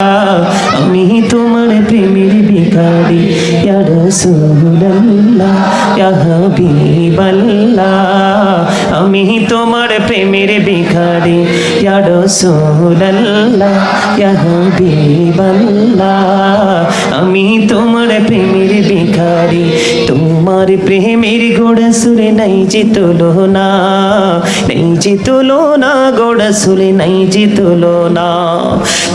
আমি তোমার প্রেমের ভিখারি ইয়া রাসূলুল্লাহ ইয়া হাবিবাল্লাহ। আমি তোমার প্রেমের ভিখারি ইয়া রাসূলুল্লাহ ইয়া হাবিবাল্লাহ। আমি তোমার প্রেমের ভিখারি, তোমার প্রেমের গোড়া সুরে নাই যে তুলনা, নেই যে তুলনা, গোড়া সুরে নাই যে তুলনা।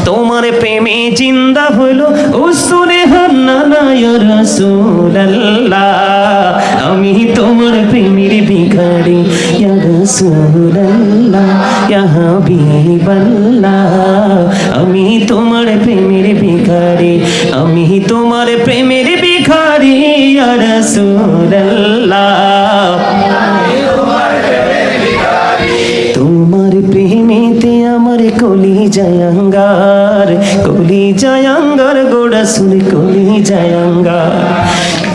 তোমার প্রেমে জিন্দা হলো উসুরে হান্নানা ইয়া রাসূলুল্লাহ। আমি তোমার প্রেমের ভিখারি ইয়া রাসূলুল্লাহ ইয়া হাবিবাল্লাহ। আমি তোমার প্রেমের ভিখারি, আমি তোমার প্রেমের ভিখারি ইয়া রাসূলুল্লাহ। তোমার প্রেমেতে আমার কলি জায়াঙ্গার, কলি জায়াঙ্গার গোড়া সুরে কলি জায়াঙ্গার।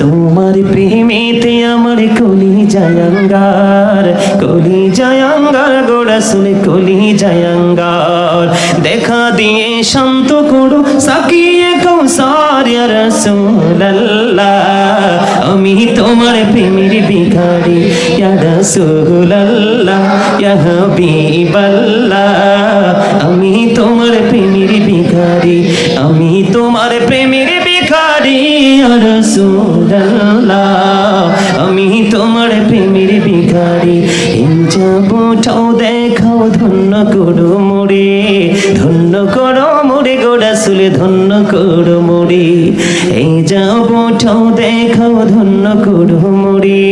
তোমার প্রেমেতে আমার কলি জায়াঙ্গার, কলি জায়াঙ্গার গোড়া সুরে কলি জায়াঙ্গার। দেখা দিয়ে শান্ত করো সাকিয়ে কৌসার ইয়া রাসূলুল্লাহ। আমি তোমার প্রেমের ভিখারি ইয়া রাসূলুল্লাহ ইয়া হাবিবাল্লাহ। আমি তোমার প্রেমের ভিখারি, আমি তোমার প্রেমের ভিখারি ইয়া রাসূলুল্লাহ। আমি তোমার প্রেমের ভিখারি। যাবটাও দেখাও ধন্য করো মোরে, ধন্য করো মোরে গোড়া সুলে ধন্য করো মোরে। এই যাবটাও দেখাও ধন্য করো মোরে,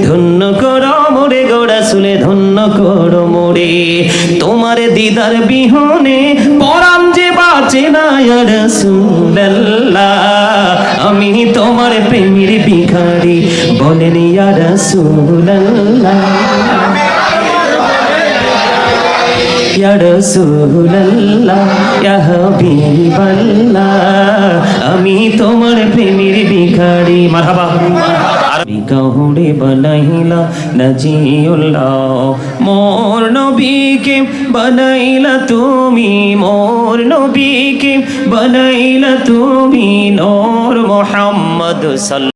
ধন্য করো মোরে গোড়া সুলে ধন্য করো মোরে। তোমার দিদার বিহনে পরাণ যে বাঁচে না ইয়া রাসূলুল্লাহ। আমি তোমার প্রেমের ভিখারি, বলেন ইয়া রাসূলুল্লাহ ইয়া রাসূলুল্লাহ ইয়া হাবিবাল্লাহ। আমি তোমার প্রেমের ভিখারি। মারহাবা। কাহুরে বানাইলা নাজিউল্লাহ, মোর নবীকে বানাইলা তুমি, মোর নবীকে বানাইলা তুমি নূর মুহাম্মদ সাল্লাল্লাহু